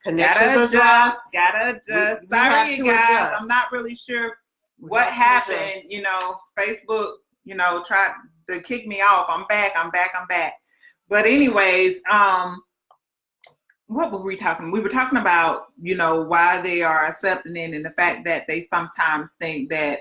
Connections are dry. Gotta adjust. Sorry, you guys. I'm not really sure what happened. You know, Facebook, you know, tried to kick me off. I'm back. But anyways, what were we talking? We were talking about, you know, why they are accepting it and the fact that they sometimes think that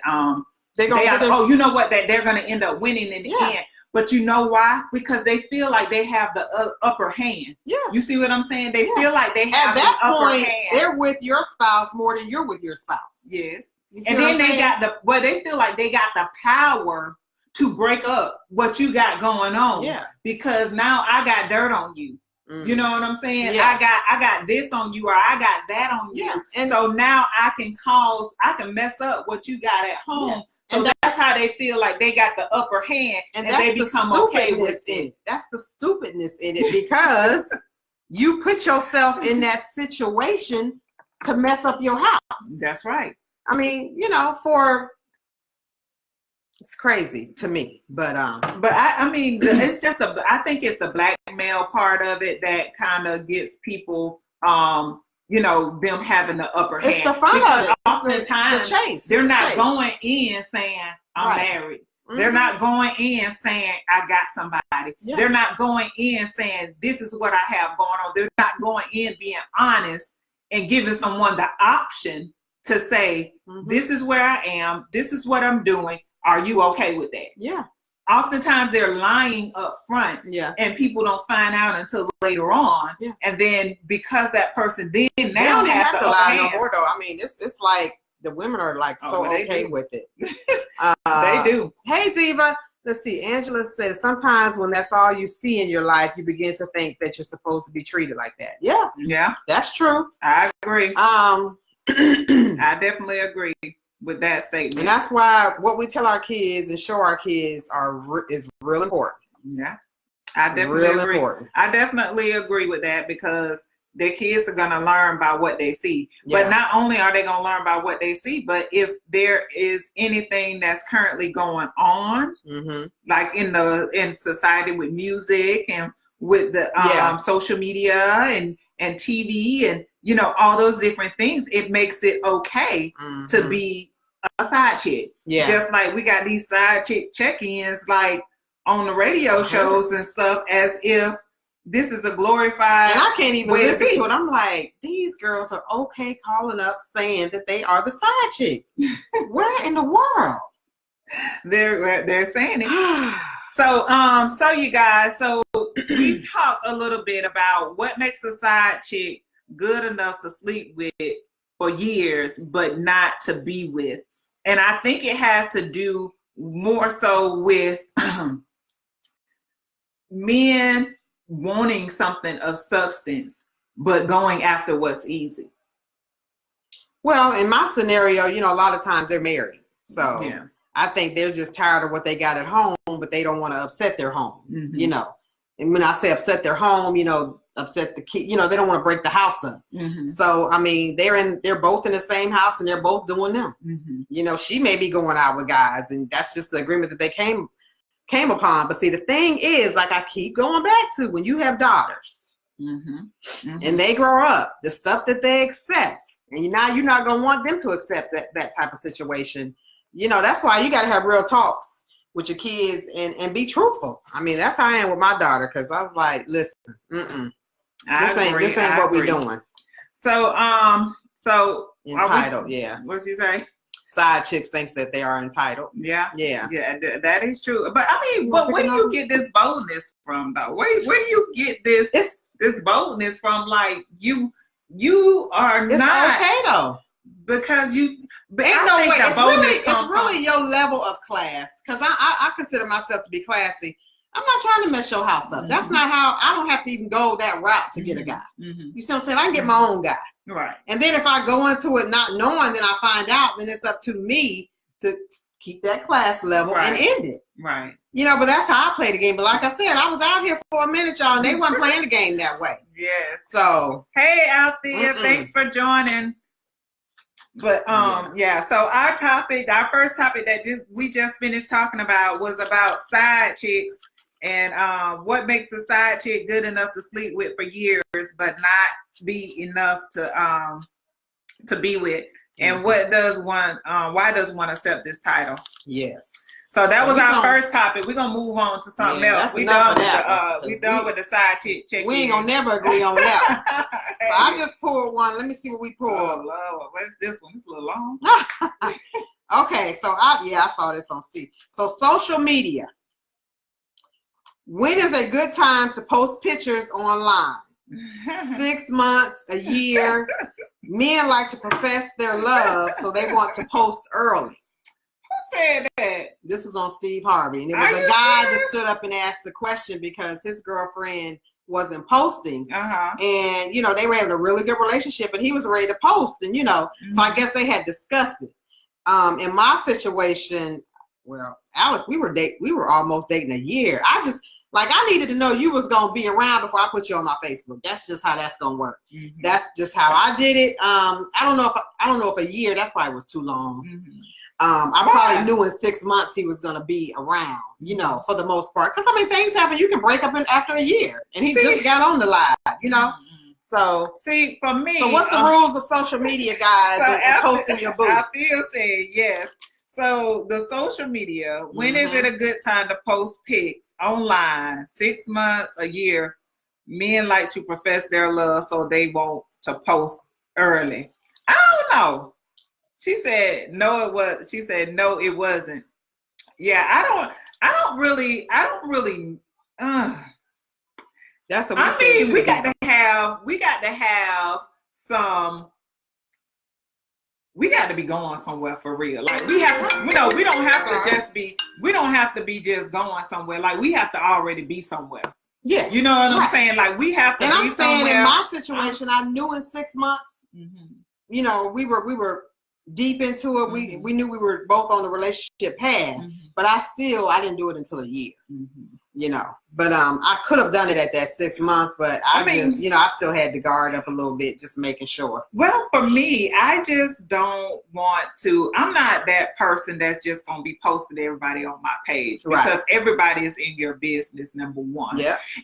you know what, that they're going to end up winning in the end. But you know why? Because they feel like they have the upper hand. Yeah. You see what I'm saying? They feel like they have the upper hand. They're with your spouse more than you're with your spouse. Yes. And then they feel like they got the power to break up what you got going on. Yeah. Because now I got dirt on you. You know what I'm saying? Yeah. I got this on you, or I got that on you. Yeah. And so now I can mess up what you got at home. Yeah. So that's how they feel like they got the upper hand, and they become okay with it. That's the stupidness in it, because you put yourself in that situation to mess up your house. That's right. I mean, you know, it's crazy to me, but I mean, it's just I think it's the blackmail part of it that kind of gets people, you know, them having the upper hand. It's the fun of it. Oftentimes, they're not going in saying I'm married. Mm-hmm. They're not going in saying I got somebody. Yeah. They're not going in saying this is what I have going on. They're not going in being honest and giving someone the option to say, this is where I am. This is what I'm doing. Are you okay with that? Yeah. Oftentimes they're lying up front, and people don't find out until later on. Yeah. And then because that person then now have to lie no more though. I mean, it's like the women are like okay with it. They do. Hey Diva, let's see. Angela says sometimes when that's all you see in your life, you begin to think that you're supposed to be treated like that. Yeah. Yeah. That's true. I agree. I definitely agree with that statement. And that's why what we tell our kids and show our kids is real important. Yeah. I definitely agree. Important. I definitely agree with that, because their kids are going to learn by what they see. Yeah. But not only are they going to learn by what they see, but if there is anything that's currently going on, like in society with music and with the social media and TV and, you know, all those different things, it makes it okay to be a side chick. Yeah. Just like we got these side chick check-ins like on the radio shows and stuff, as if this is a glorified. And I can't even listen to it. I'm like, these girls are okay calling up saying that they are the side chick. Where in the world? They're saying it. So you guys, we've talked a little bit about what makes a side chick good enough to sleep with for years, but not to be with. And I think it has to do more so with men wanting something of substance, but going after what's easy. Well, in my scenario, you know, a lot of times they're married. So I think they're just tired of what they got at home, but they don't want to upset their home, you know. And when I say upset their home, you know, upset the kid, you know, they don't want to break the house up. So, I mean, they're both in the same house and they're both doing them. You know, she may be going out with guys, and that's just the agreement that they came upon. But see, the thing is, like I keep going back to, when you have daughters and they grow up, the stuff that they accept, and now you're not going to want them to accept that type of situation. You know, that's why you got to have real talks with your kids and be truthful. I mean, that's how I am with my daughter, because I was like, listen, this ain't what we're doing. So entitled, What'd you say? Side chicks thinks that they are entitled. Yeah, that is true. But I mean, where do you get this boldness from, though? Where do you get this boldness from? Like you are not okay though, because you. But ain't no way. It's really your level of class. Because I consider myself to be classy. I'm not trying to mess your house up. That's not how. I don't have to even go that route to get a guy. You see what I'm saying? I can get my own guy. Right. And then if I go into it not knowing, then I find out, then it's up to me to keep that class level and end it. Right. You know, but that's how I play the game. But like I said, I was out here for a minute, y'all, and they weren't playing the game that way. Yes. So hey, out there, thanks for joining. But so our first topic that we just finished talking about was about side chicks And what makes a side chick good enough to sleep with for years, but not be enough to be with? And what does one? Why does one accept this title? Yes. So that was our first topic. We're gonna move on to something else. We done with the side chick. We ain't gonna never agree on that. Hey. So I just pulled one. Let me see what we pulled. Oh Lord, what's this one? It's a little long. Okay, so I saw this on Steve. So social media. When is a good time to post pictures online? 6 months, a year. Men like to profess their love, so they want to post early. Who said that? This was on Steve Harvey. And it was a guy that stood up and asked the question because his girlfriend wasn't posting. And, you know, they were having a really good relationship and he was ready to post. And, you know, so I guess they had discussed it. In my situation, well, Alex, we were almost dating a year. I needed to know you was going to be around before I put you on my Facebook. That's just how that's going to work. That's just how I did it. I don't know if a year, that's probably was too long. I probably knew in 6 months he was going to be around, you know, for the most part. Because, I mean, things happen. You can break up after a year. And he just got on the live, you know. So, see, for me. So, what's the rules of social media, guys, and posting your booth? Althea said yes. So, the social media, when is it a good time to post pics online? 6 months, a year. Men like to profess their love, so they want to post early. I don't know. She said no, it was. She said no, it wasn't. Yeah, I don't really. That's what I mean. We got to have some. We got to be going somewhere for real. Like we have, you know, we don't have to just be. We don't have to be just going somewhere. Like we have to already be somewhere. Yeah, you know what I'm saying. Like we have to. And be I'm saying somewhere. In my situation, I knew in 6 months. You know, we were deep into it. We knew we were both on the relationship path, but I didn't do it until a year. You know, but I could have done it at that 6 month, but I just, you know, I still had to guard up a little bit, just making sure. Well, for me, I just don't want to. I'm not that person that's just gonna be posting everybody on my page because everybody is in your business. Number one,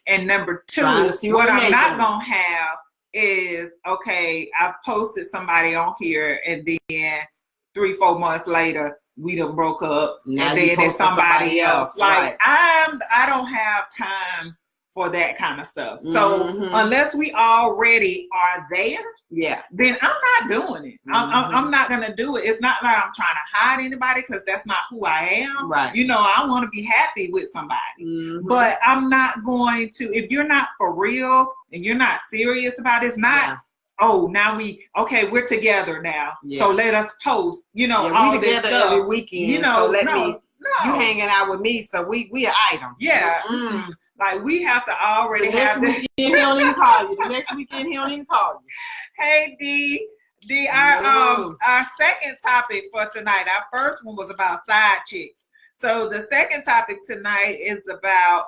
and number two, what I'm not gonna have is, okay, I posted somebody on here and then 3-4 months later we done broke up now and then it's somebody else. Like I don't have time for that kind of stuff. So unless we already are there, then I'm not doing it. I'm not gonna do it. It's not like I'm trying to hide anybody because that's not who I am. You know, I want to be happy with somebody, but I'm not going to. If you're not for real and you're not serious about it, it's not. Oh, now we're together now. So let us post. You know, all we together this stuff. every weekend. You know, so you hanging out with me, so we an item. Like we have to already have this. The next weekend he don't even call you. The next weekend he don't even call you. Hey D, our second topic for tonight. Our first one was about side chicks. So the second topic tonight is about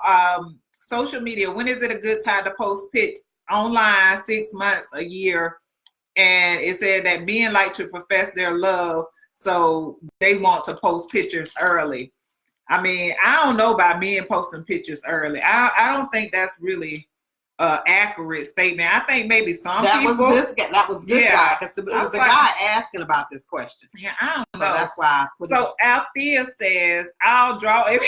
social media. When is it a good time to post pics online? 6 months, a year. And it said that men like to profess their love, so they want to post pictures early. I mean, I don't know about men posting pictures early. I don't think that's really an accurate statement. I think maybe some people. That was this guy, because it was the guy asking about this question. Yeah, I don't know. So that's why I put So Althea says, I'll draw a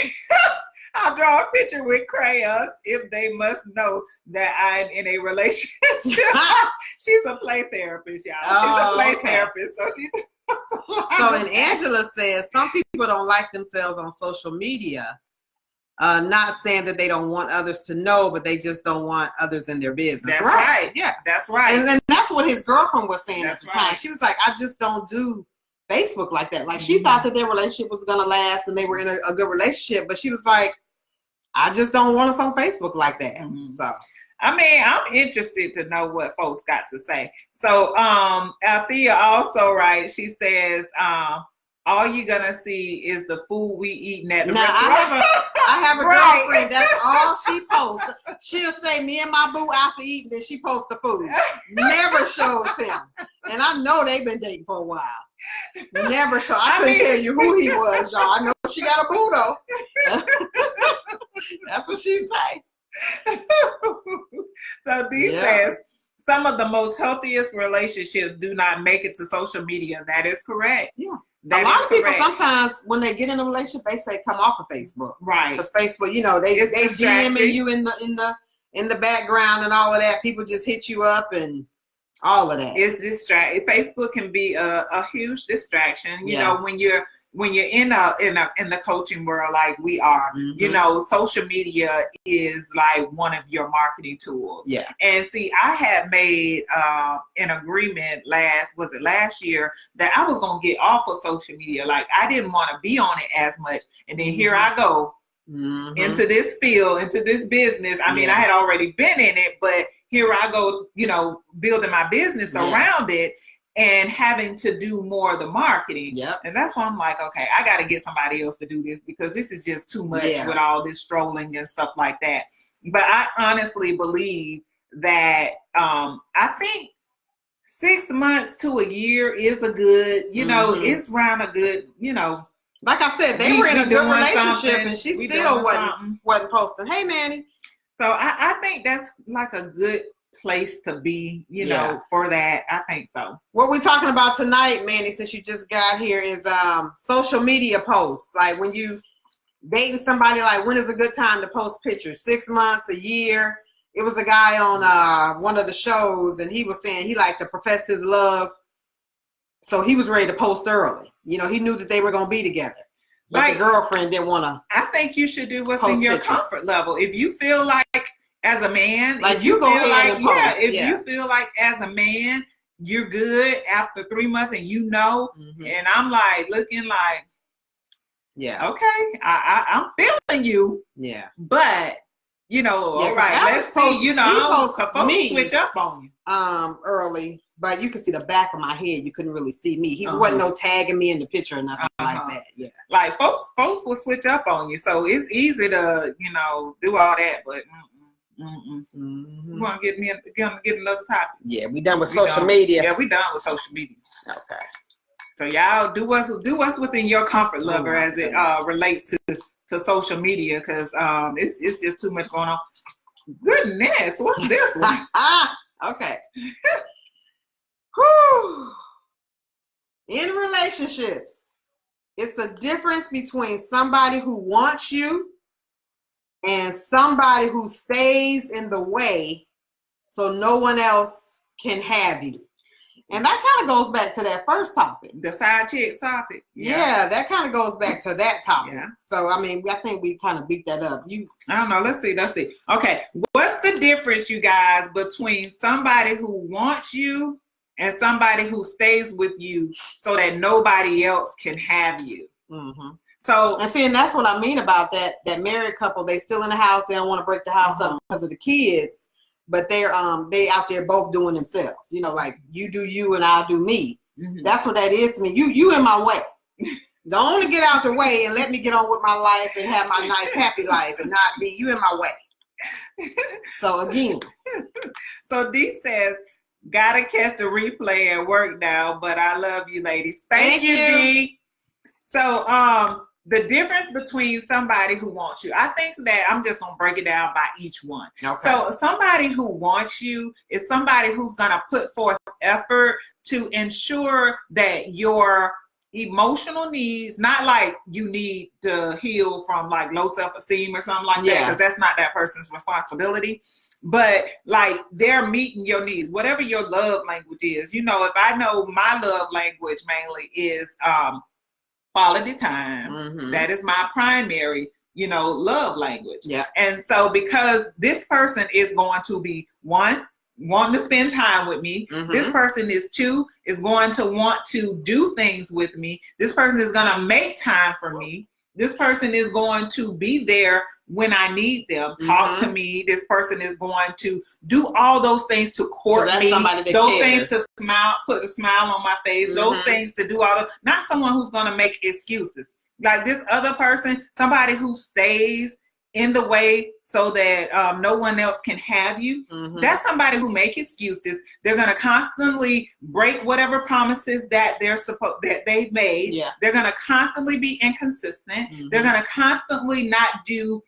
picture with crayons if they must know that I'm in a relationship. She's a play therapist, y'all. She's a play therapist. So So, and Angela says some people don't like themselves on social media. Not saying that they don't want others to know, but they just don't want others in their business. That's right. Yeah, that's right. And that's what his girlfriend was saying at the time. She was like, I just don't do Facebook like that. Like she thought that their relationship was gonna last and they were in a good relationship, but she was like, I just don't want us on Facebook like that. So. I mean, I'm interested to know what folks got to say. So, Althea also, right, she says, all you're going to see is the food we eating at the restaurant. I have a girlfriend, that's all she posts. She'll say, me and my boo out to eat, and then she posts the food. Never shows him. And I know they've been dating for a while. Never show. I couldn't tell you who he was, y'all. I know she got a boo, though. That's what she say. So D says, some of the most healthiest relationships do not make it to social media. That is correct. Yeah. A lot of people sometimes when they get in a relationship, they say come off of Facebook. Right. Because Facebook, you know, they DMing you in the background and all of that. People just hit you up and all of that. It's distracting. Facebook can be a huge distraction. You know, when you're in the coaching world like we are, you know, social media is like one of your marketing tools. Yeah. And see, I had made an agreement last year that I was gonna get off of social media. Like I didn't want to be on it as much. And then here I go into this field, into this business. I mean, I had already been in it, but here I go, you know, building my business around it and having to do more of the marketing. Yep. And that's why I'm like, okay, I got to get somebody else to do this because this is just too much with all this strolling and stuff like that. But I honestly believe that I think 6 months to a year is a good, you know, it's around a good, you know. Like I said, they were in a good relationship and she still wasn't posting. Hey, Manny. So I think that's like a good place to be, you know, for that. I think so. What we're talking about tonight, Manny, since you just got here, is social media posts. Like when you dating somebody, like when is a good time to post pictures? 6 months, a year. It was a guy on one of the shows, and he was saying he liked to profess his love. So he was ready to post early. You know, he knew that they were going to be together. But like, the girlfriend didn't want to. I think you should do what's in your comfort level. If you feel like as a man, like you go ahead and post. If you feel like as a man, you're good after 3 months and you know, and I'm like looking like, okay, I'm feeling you. Yeah. But, you know, all right, let's see, you know, folks switch up on you. Early. But you could see the back of my head. You couldn't really see me. He wasn't no tagging me in the picture or nothing like that. Yeah. Like folks will switch up on you. So it's easy to, you know, do all that. But we want to get another topic. Yeah, we done with social media. Yeah, we done with social media. Okay. So y'all do what's within your comfort level as it relates to social media, because it's just too much going on. Goodness, what's this one? Okay. Whew. In relationships, it's the difference between somebody who wants you and somebody who stays in the way so no one else can have you. And that kind of goes back to that first topic. The side chick topic. Yeah, that kind of goes back to that topic. Yeah. So, I mean, I think we kind of beat that up. I don't know. Let's see. Okay. What's the difference, you guys, between somebody who wants you and somebody who stays with you so that nobody else can have you? So, and that's what I mean about that married couple. They still in the house. They don't want to break the house up because of the kids, but they out there both doing themselves. You know, like you do you and I'll do me. That's what that is to me. You in my way. Don't want to get out the way and let me get on with my life and have my nice happy life and not be you in my way. So again. So D says, gotta catch the replay at work now, but I love you ladies. Thank you, D. So the difference between somebody who wants you, I think that I'm just going to break it down by each one. Okay. So somebody who wants you is somebody who's going to put forth effort to ensure that your emotional needs, not like you need to heal from like low self-esteem or something like that, because that's not that person's responsibility. But like they're meeting your needs, whatever your love language is. You know, if I know my love language mainly is quality time, that is my primary, you know, love language. Yeah. And so because this person is going to be wanting to spend time with me, this person is is going to want to do things with me, this person is going to make time for me, this person is going to be there when I need them, talk to me, this person is going to do all those things to court me, those things to smile, put a smile on my face, those things to do all those, not someone who's going to make excuses. Like this other person, somebody who stays in the way so that no one else can have you. That's somebody who make excuses. They're going to constantly break whatever promises that they've made. Yeah. They're going to constantly be inconsistent. They're going to constantly not do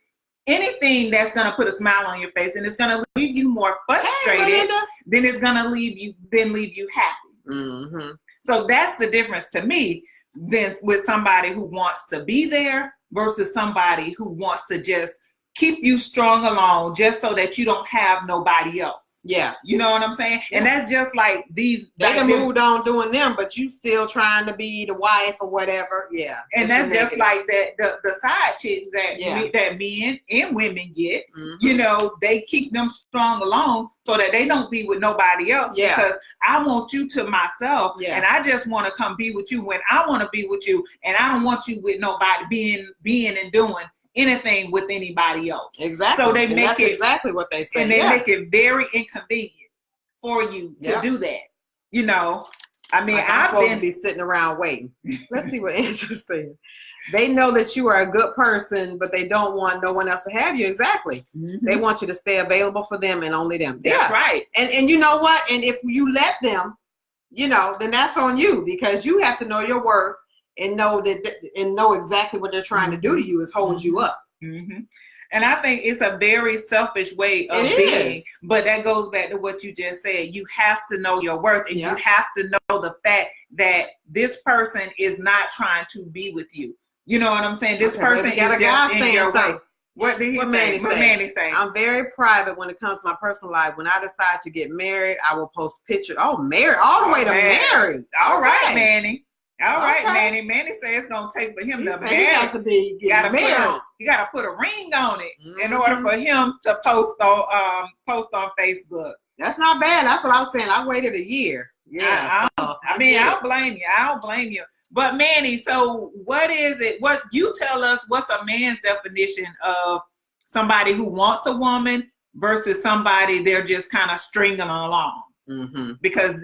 anything that's going to put a smile on your face and it's going to leave you more frustrated than it's going to leave you happy. Mm-hmm. So that's the difference to me than with somebody who wants to be there versus somebody who wants to just keep you strung along just so that you don't have nobody else. Yeah. You know what I'm saying? Yeah. And that's just like these. They done moved on doing them, but you still trying to be the wife or whatever. Yeah. And that's just like that the side chicks that that men and women get, you know, they keep them strung along so that they don't be with nobody else because I want you to myself and I just want to come be with you when I want to be with you and I don't want you with nobody being and doing anything with anybody else. Exactly. So they make that's exactly what they say. And they make it very inconvenient for you to do that. You know, I mean, like I'm supposed to be sitting around waiting. Let's see what Andrew said. They know that you are a good person, but they don't want no one else to have you. Exactly. Mm-hmm. They want you to stay available for them and only them. That's right. And you know what? And if you let them, you know, then that's on you because you have to know your worth. And know exactly what they're trying to do to you is hold you up. Mm-hmm. And I think it's a very selfish way of being. But that goes back to what you just said. You have to know your worth, and you have to know the fact that this person is not trying to be with you. You know what I'm saying? This person is just in your way. What did he say? What Manny say? I'm very private when it comes to my personal life. When I decide to get married, I will post pictures. Oh, married, all the way to married. All right, Manny. All right, Manny. Manny says it's gonna take for him to marry. You gotta put a ring on it in order for him to post on Facebook. That's not bad. That's what I was saying. I waited a year. Yeah. I mean, I don't blame you. I don't blame you. But Manny, so what is it? What you tell us? What's a man's definition of somebody who wants a woman versus somebody they're just kind of stringing along? Mm-hmm. Because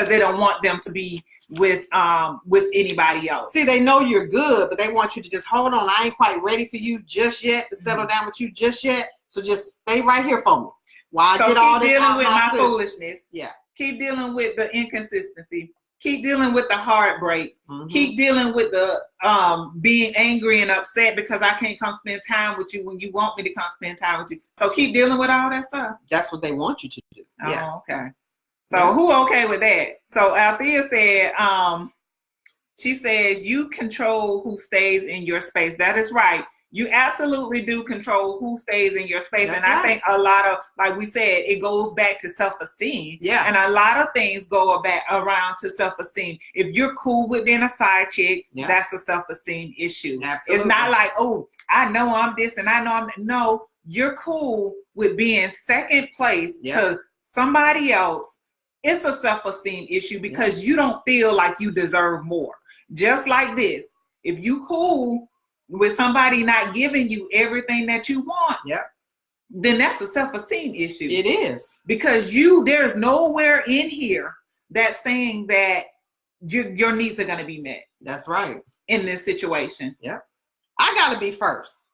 they don't want them to be with anybody else. See, they know you're good, but they want you to just hold on. I ain't quite ready for you just yet to settle down with you just yet. So just stay right here for me while I get all this out. Keep dealing with my foolishness. Yeah. Keep dealing with the inconsistency. Keep dealing with the heartbreak. Mm-hmm. Keep dealing with the being angry and upset because I can't come spend time with you when you want me to come spend time with you. So keep dealing with all that stuff. That's what they want you to do. Oh, okay. So who okay with that? So Althea said, she says, you control who stays in your space. That is right. You absolutely do control who stays in your space. That's I think a lot of, like we said, it goes back to self-esteem. Yeah. And a lot of things go back around to self-esteem. If you're cool with being a side chick, that's a self-esteem issue. Absolutely. It's not like, oh, I know I'm this and I know I'm that. No, you're cool with being second place to somebody else. It's a self-esteem issue because you don't feel like you deserve more. Just like this, if you cool with somebody not giving you everything that you want, then that's a self-esteem issue. It is. Because there's nowhere in here that's saying that your needs are going to be met. That's right. In this situation. Yeah. I got to be first.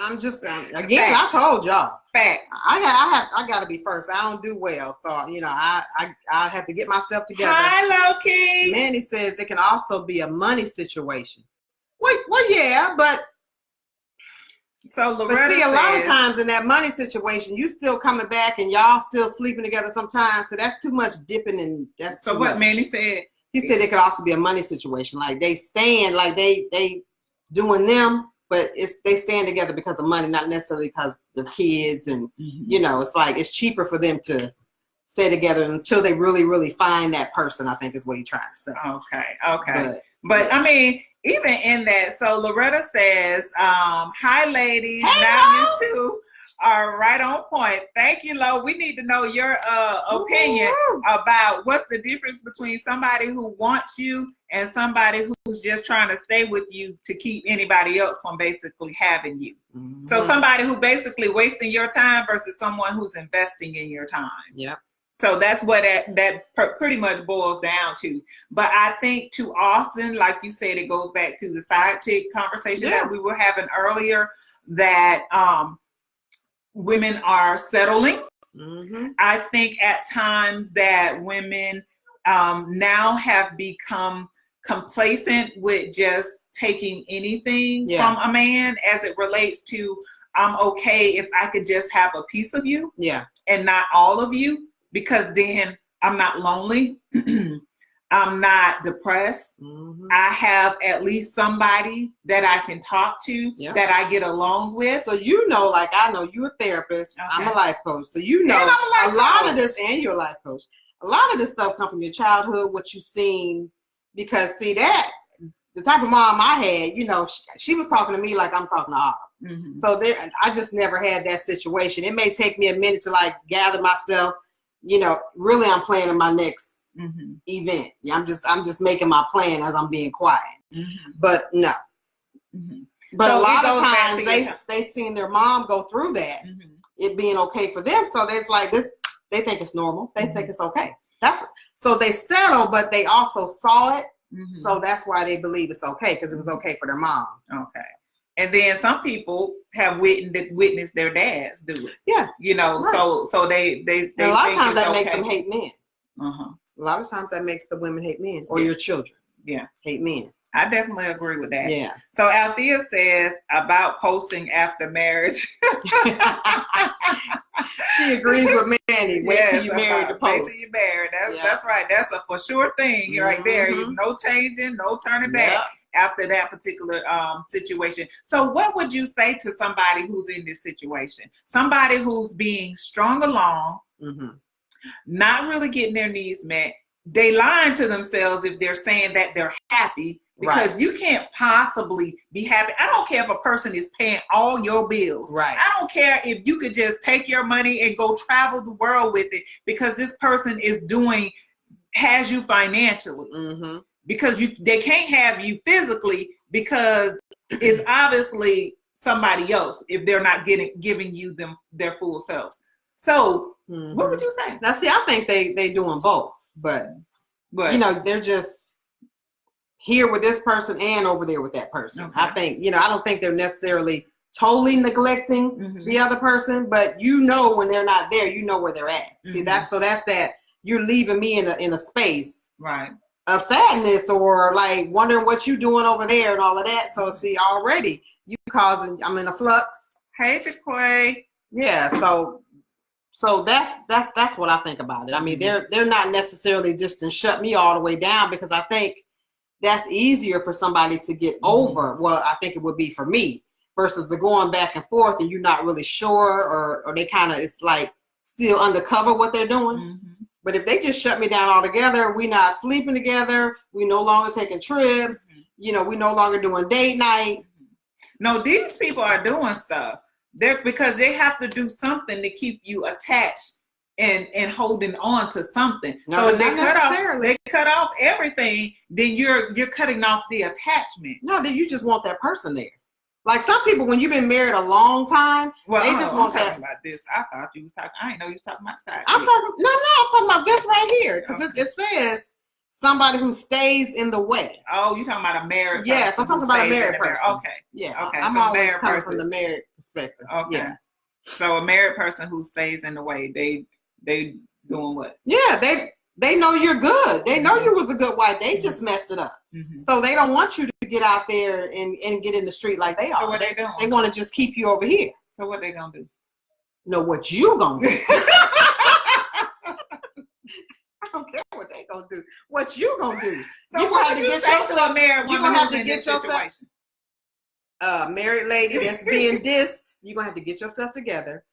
I'm just again. Facts. I told y'all. Facts. I got to be first. I don't do well, so you know I have to get myself together. Hi, Loki. Manny says it can also be a money situation. Well, yeah, but so Loretta see, a lot of times in that money situation, you still coming back and y'all still sleeping together sometimes. So that's too much dipping and that's. So what Manny said? He said it could also be a money situation. Like they stand, like they doing them. But they stand together because of money, not necessarily because of the kids. And, you know, it's like it's cheaper for them to stay together until they really, really find that person, I think is what he's trying to say. Okay. But I mean, even in that, so Loretta says, hi, ladies. Hey, now you two are right on point. Thank you, Lo. We need to know your opinion about what's the difference between somebody who wants you and somebody who's just trying to stay with you to keep anybody else from basically having you. Mm-hmm. So somebody who basically wasting your time versus someone who's investing in your time. Yeah. So that's what that pretty much boils down to. But I think too often, like you said, it goes back to the side chick conversation that we were having earlier, that women are settling. Mm-hmm. I think at times that women now have become complacent with just taking anything from a man as it relates to, I'm okay if I could just have a piece of you and not all of you, because then I'm not lonely. I'm not depressed. I have at least somebody that I can talk to, that I get along with. So like I know you're a therapist. I'm a life coach. So a lot of this, and you're a life coach. A lot of this stuff comes from your childhood, what you've seen. Because that the type of mom I had, she was talking to me like I'm talking to her. So I just never had that situation. It may take me a minute to like gather myself. Really, I'm planning my next event. I'm just making my plan as I'm being quiet. But no. But so a lot of times they seen their mom go through that, it being okay for them. So it's like this. They think it's normal. They think it's okay. So they settle, but they also saw it. So that's why they believe it's okay, because it was okay for their mom. Okay. And then some people have witnessed their dads do it. Yeah. Right. So they a lot of times that makes them hate men. A lot of times that makes the women hate men, or your children. Hate men. I definitely agree with that. Yeah. So Althea says about posting after marriage. She agrees with Manny. Wait till you married to post. Wait till you married. That's right. That's a for sure thing right there. No changing, no turning back after that particular situation. So what would you say to somebody who's in this situation? Somebody who's being strung along, not really getting their needs met. They lying to themselves if they're saying that they're happy, because you can't possibly be happy. I don't care if a person is paying all your bills. Right. I don't care if you could just take your money and go travel the world with it, because this person has you financially. Because they can't have you physically, because it's obviously somebody else if they're not giving you their full selves. So what would you say? Now, see, I think they doing both, but they're just here with this person and over there with that person. Okay. I think, I don't think they're necessarily totally neglecting the other person, but when they're not there, where they're at. See, that's that you're leaving me in a space of sadness, or like wondering what you're doing over there and all of that. So see, already I'm in a flux. Hey, Jaquay. Yeah. So that's what I think about it. I mean, they're not necessarily just to shut me all the way down, because I think that's easier for somebody to get over. Well, I think it would be for me, versus the going back and forth and you're not really sure, or they kind of, it's like still undercover what they're doing. But if they just shut me down altogether, we not sleeping together, we no longer taking trips, we no longer doing date night. No, these people are doing stuff. Because they have to do something to keep you attached and holding on to something. No, so if they cut off everything, then you're cutting off the attachment. No, then you just want that person there. Like some people, when you've been married a long time, they just want that. Talking about this. I thought you was talking. I didn't know you was talking about side. I'm talking about this right here, because it says somebody who stays in the way. Oh, you're talking about a married person. Yes, I'm talking about a married person. Okay. Yeah. Okay. I'm always coming from the married perspective. Okay. Yeah. So a married person who stays in the way, they doing what? Yeah, they know you're good. They know you was a good wife. They just messed it up. So they don't want you to get out there and get in the street like they are. So what they doing? They want to just keep you over here. So what they gonna do? No, what you gonna do? I don't care what they gonna do. What you gonna do? So you gonna have to get yourself. You gonna have to get yourself. Married lady that's being dissed. You are gonna have to get yourself together.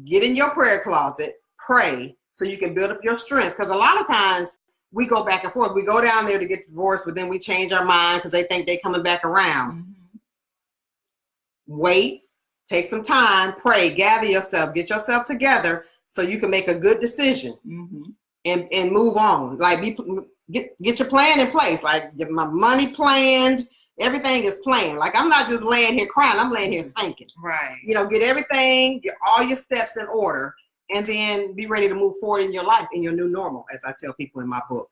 Get in your prayer closet. Pray so you can build up your strength. Because a lot of times we go back and forth. We go down there to get divorced, but then we change our mind because they think they're coming back around. Wait. Take some time. Pray. Gather yourself. Get yourself together so you can make a good decision. And move on. Like get your plan in place. Like get my money planned. Everything is planned. Like I'm not just laying here crying. I'm laying here thinking. Right. Get everything, get all your steps in order, and then be ready to move forward in your life, in your new normal, as I tell people in my book.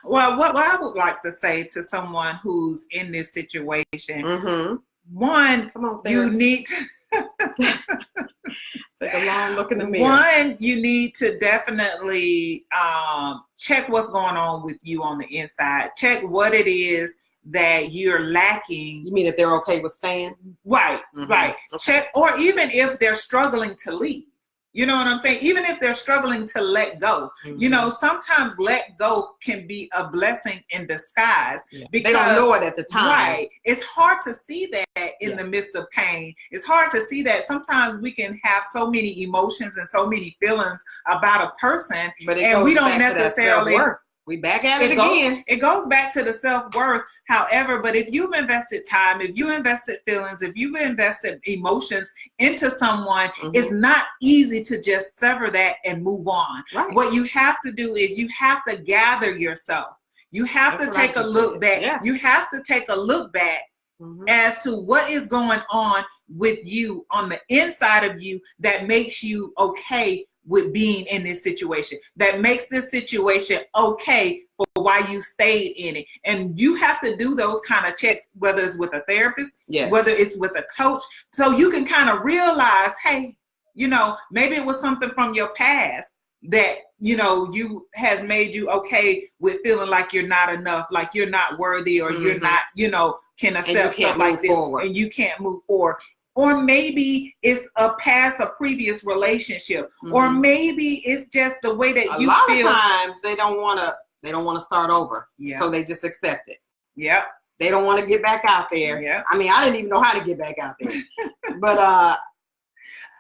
Well, what I would like to say to someone who's in this situation, one, come on, you need to Take a long look in the mirror. One, you need to definitely check what's going on with you on the inside. Check what it is that you're lacking. You mean if they're okay with staying? Right, right. Okay. Check, or even if they're struggling to leave. You know what I'm saying? Even if they're struggling to let go, you know, sometimes let go can be a blessing in disguise because they don't know it at the time. Right. It's hard to see that in the midst of pain. It's hard to see that sometimes we can have so many emotions and so many feelings about a person, and we don't necessarily. We back at it again. It goes back to the self-worth. However, but if you've invested time, if you invested feelings, if you've invested emotions into someone, it's not easy to just sever that and move on. Right. What you have to do is you have to gather yourself. You have to take a look back. Yeah. You have to take a look back as to what is going on with you on the inside of you that makes you okay with being in this situation, that makes this situation okay for why you stayed in it. And you have to do those kind of checks, whether it's with a therapist, whether it's with a coach, so you can kind of realize, hey, you know, maybe it was something from your past that, you know, has made you okay with feeling like you're not enough, like you're not worthy, or you're not, you know, can accept stuff like this, and you can't move forward. Or maybe it's a previous relationship, or maybe it's just the way that you feel. A lot of times they don't want to start over, so they just accept it. Yep. They don't want to get back out there. Yep. I mean, I didn't even know how to get back out there, but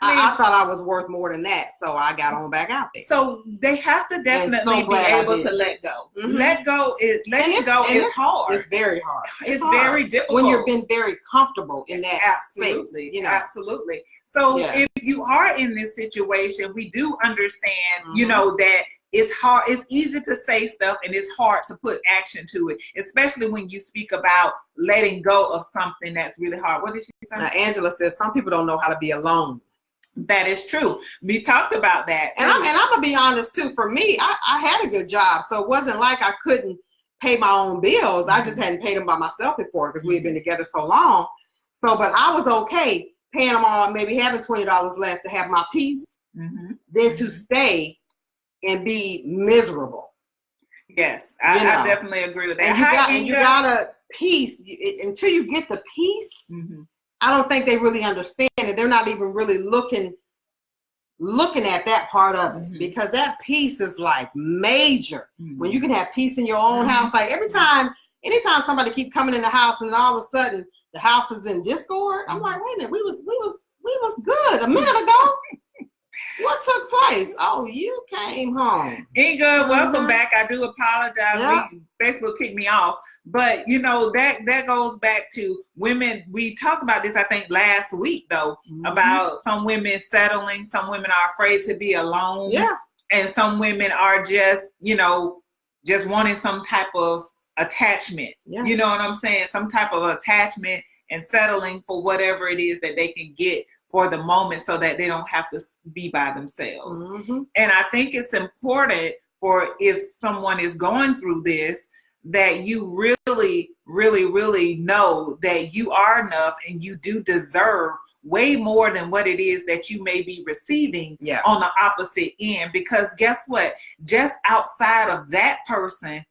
I thought I was worth more than that, so I got on back out there. So they have to definitely be able to let go. Letting go is hard. It's very hard. It's very difficult when you've been very comfortable in that space. You know? Absolutely. So if you are in this situation, we do understand, you know, that it's hard. It's easy to say stuff, and it's hard to put action to it, especially when you speak about letting go of something that's really hard. What did she say? Now, Angela says some people don't know how to be alone. That is true. We talked about that too. And I'm gonna be honest too. For me, I had a good job, so it wasn't like I couldn't pay my own bills. I just hadn't paid them by myself before because we had been together so long. So, but I was okay paying them all, maybe having $20 left to have my peace, than to stay and be miserable. Yes, I definitely agree with that. And you got a peace until you get the peace. I don't think they really understand it. They're not even really looking at that part of it, because that peace is like major. When you can have peace in your own house, like anytime somebody keep coming in the house and all of a sudden the house is in discord, I'm like, wait a minute, we was good a minute ago. What took place? Oh, you came home. Inga, welcome back. I do apologize. Facebook kicked me off. But, you know, that goes back to women. We talked about this, I think, last week, though, about some women settling. Some women are afraid to be alone. Yeah. And some women are just, you know, just wanting some type of attachment. Yeah. You know what I'm saying? Some type of attachment, and settling for whatever it is that they can get for the moment, so that they don't have to be by themselves. And I think it's important for, if someone is going through this, that you really, really, really know that you are enough and you do deserve way more than what it is that you may be receiving on the opposite end. Because guess what? Just outside of that person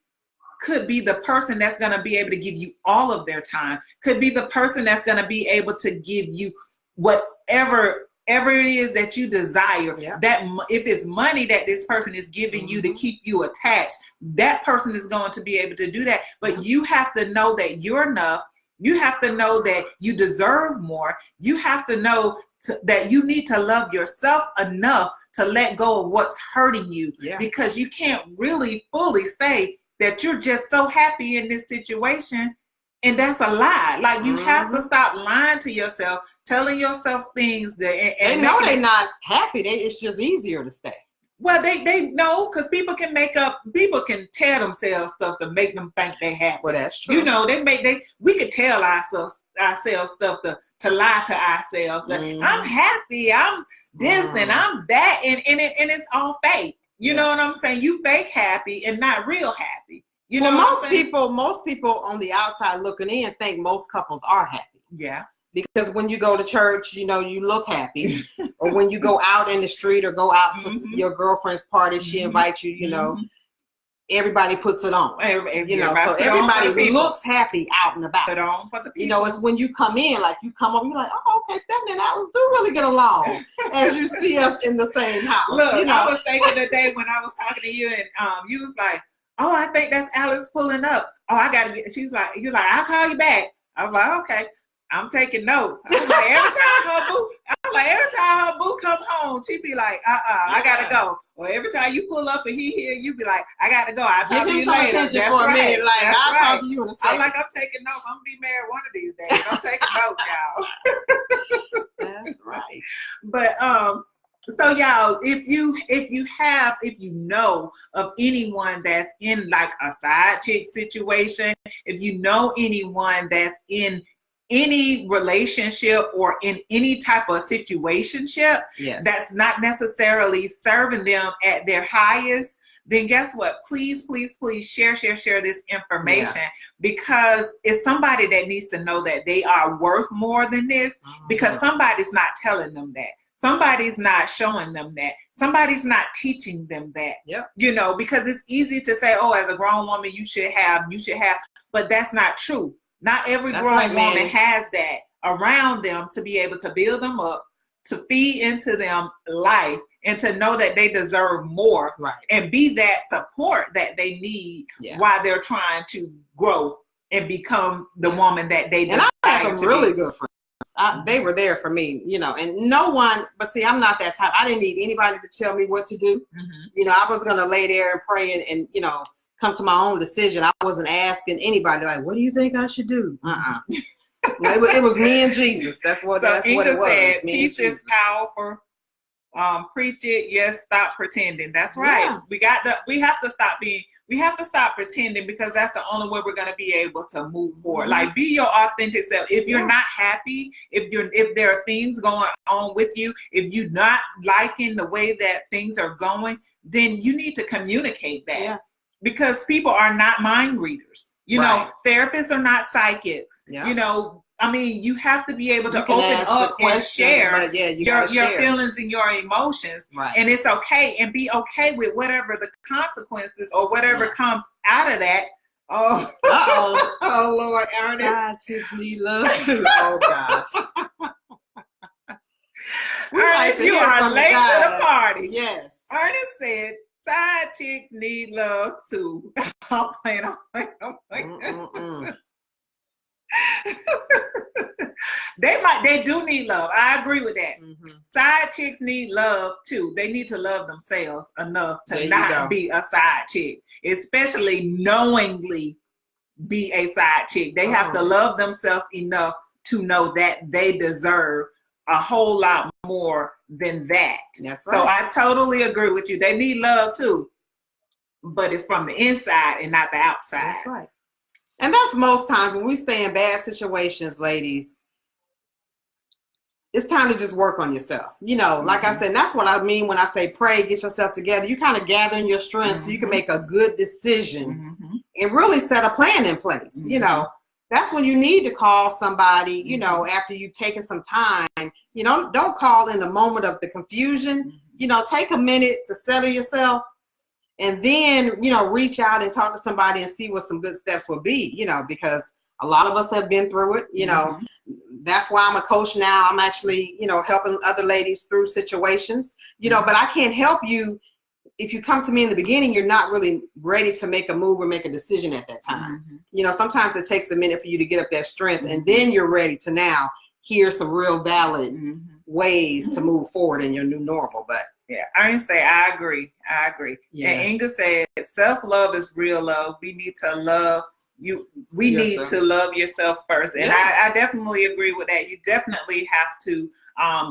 could be the person that's going to be able to give you all of their time, could be the person that's going to be able to give you whatever it is that you desire. That if it's money that this person is giving you to keep you attached, that person is going to be able to do that. But you have to know that you're enough. You have to know that you deserve more. You have to know that you need to love yourself enough to let go of what's hurting you, because you can't really fully say that you're just so happy in this situation. And that's a lie. Like, you have to stop lying to yourself, telling yourself things that they know they're not happy. It's just easier to stay. Well, they know, because people can tell themselves stuff to make them think they happy. Well, that's true. You know, we could tell ourselves stuff to lie to ourselves. I'm happy. I'm this and I'm that, and it's all fake. You know what I'm saying? You fake happy and not real happy. You know, most people on the outside looking in think most couples are happy. Yeah. Because when you go to church, you look happy. Or when you go out in the street or go out to your girlfriend's party, she invites you, everybody puts it on. So everybody looks happy out and about. Put on for the people. It's when you come in, like you come over, you're like, oh, okay, Stephanie and Alice do really get along as you see us in the same house. Look, I was thinking the day when I was talking to you and you was like, oh, I think that's Alice pulling up. Oh, I got to get, you're like, I'll call you back. I was like, okay. I'm taking notes. I was like, every time her boo come home, she be like, I gotta go. Or every time you pull up and he here, you be like, I gotta go. I'll talk to you later. That's right. I'll talk to you in a second. I'm taking notes. I'm gonna be married one of these days. I'm taking notes, y'all. That's right. But so y'all, if you know of anyone that's in like a side chick situation, if you know anyone that's in any relationship or in any type of situationship that's not necessarily serving them at their highest, then guess what? Please share this information because it's somebody that needs to know that they are worth more than this because somebody's not telling them that. Somebody's not showing them that. Somebody's not teaching them that. Because it's easy to say, oh, as a grown woman, you should have, but that's not true. Not every grown woman has that around them to be able to build them up, to feed into them life, and to know that they deserve more and be that support that they need while they're trying to grow and become the woman that they desire. And I have some really good friends. They were there for me, and no one, but see, I'm not that type. I didn't need anybody to tell me what to do. I was going to lay there and pray and come to my own decision. I wasn't asking anybody like, what do you think I should do? It was me and Jesus. That's what it was. Said, peace is powerful. Preach it. Yes. Stop pretending. That's right. Yeah. We have to stop pretending because that's the only way we're going to be able to move forward. Like be your authentic self. If you're not happy, if there are things going on with you, if you're not liking the way that things are going, then you need to communicate that. Yeah. Because people are not mind readers. Therapists are not psychics. Yeah. You have to be able to open up and share your feelings and your emotions. Right. And it's okay. And be okay with whatever the consequences or whatever comes out of that. Oh, oh Lord, Ernest. Side chicks need love too. Oh, gosh. Ernest, you are late to the party. Yes. Ernest said, side chicks need love too. I'm playing. They do need love. I agree with that. Side chicks need love too. They need to love themselves enough to not be a side chick, especially knowingly be a side chick. They have to love themselves enough to know that they deserve a whole lot more than that. That's right. So I totally agree with you. They need love too, but it's from the inside and not the outside. That's right. And that's most times when we stay in bad situations, ladies, it's time to just work on yourself. Like I said, that's what I mean when I say pray, get yourself together. You kind of gathering your strength so you can make a good decision and really set a plan in place. That's when you need to call somebody, after you've taken some time. Don't call in the moment of the confusion. Take a minute to settle yourself and then, reach out and talk to somebody and see what some good steps will be, because a lot of us have been through it. That's why I'm a coach now. I'm actually, helping other ladies through situations, but I can't help you. If you come to me in the beginning, you're not really ready to make a move or make a decision at that time. Sometimes it takes a minute for you to get up that strength and then you're ready to now hear some real valid ways to move forward in your new normal. But Ernest say, I agree. Yeah. And Inga said, self-love is real love. We need to love you. We need to love yourself first. And I definitely agree with that. You definitely have to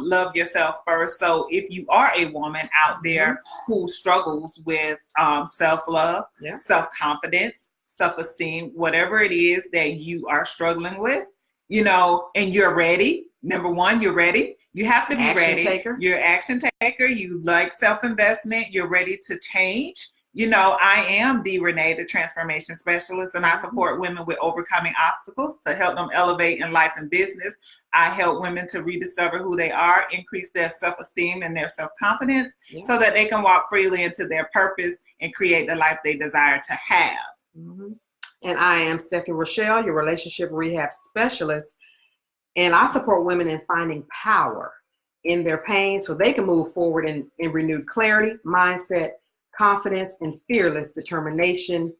love yourself first. So if you are a woman out there who struggles with self-love, self-confidence, self-esteem, whatever it is that you are struggling with, and you're ready. Number one, you're ready. You have to be ready. You're an action taker. You like self-investment. You're ready to change. You know, I am D.Renee, the transformation specialist, and I support women with overcoming obstacles to help them elevate in life and business. I help women to rediscover who they are, increase their self-esteem and their self-confidence so that they can walk freely into their purpose and create the life they desire to have. Mm-hmm. And I am Stephanie Rochelle, your relationship rehab specialist, and I support women in finding power in their pain so they can move forward in renewed clarity, mindset, confidence, and fearless determination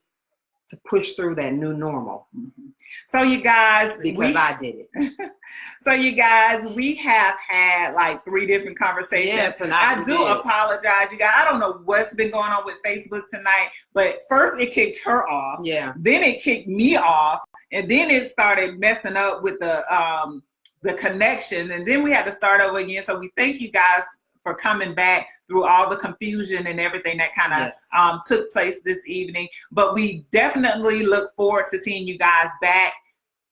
to push through that new normal. Mm-hmm. So you guys, I did it. So you guys, we have had like 3 different conversations. Yes, and I do apologize, you guys. I don't know what's been going on with Facebook tonight, but first it kicked her off. Yeah. Then it kicked me off, and then it started messing up with the connection, and then we had to start over again. So we thank you guys for coming back through all the confusion and everything that kind of took place this evening. But we definitely look forward to seeing you guys back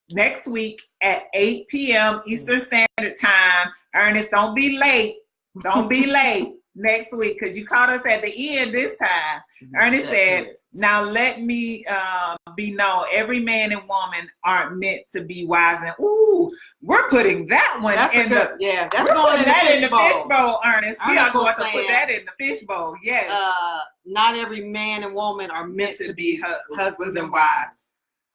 next week at 8 p.m. Eastern Standard Time. Ernest, don't be late. Don't be late next week, because you caught us at the end this time. Ernest said, now let me be known, every man and woman aren't meant to be wise. And ooh, we're putting that one that's in the that's going in the fishbowl, Ernest. We are going to put that in the fishbowl. Yes. Not every man and woman are meant to be husbands and wives.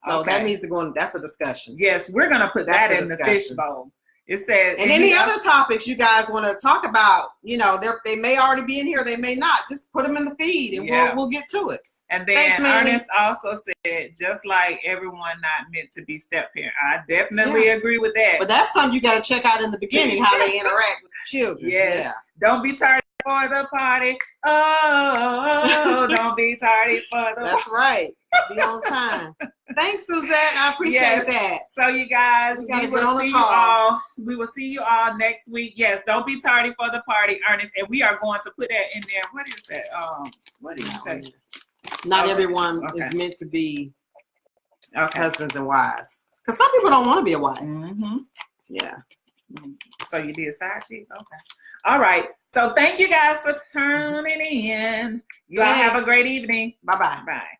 So that needs to go in. That's a discussion. Yes, we're going to put that in the fishbowl. It says, and any other topics you guys want to talk about, you know, they may already be in here, they may not. Just put them in the feed, and we'll get to it. And then Ernest also said, just like everyone not meant to be step-parent. I definitely agree with that. But that's something you got to check out in the beginning, how they interact with the children. Yes. Yeah. Don't be tardy for the party. Oh, don't be tardy for the That's right. Be on time. Thanks, Suzette. I appreciate that. So you guys, we will see you all next week. Yes, don't be tardy for the party, Ernest. And we are going to put that in there. What is that? What did you say? Not everyone is meant to be husbands and wives. Because some people don't want to be a wife. Mm-hmm. Yeah. So you did side chick? Okay. All right. So thank you guys for tuning in. You all have a great evening. Bye-bye. Bye.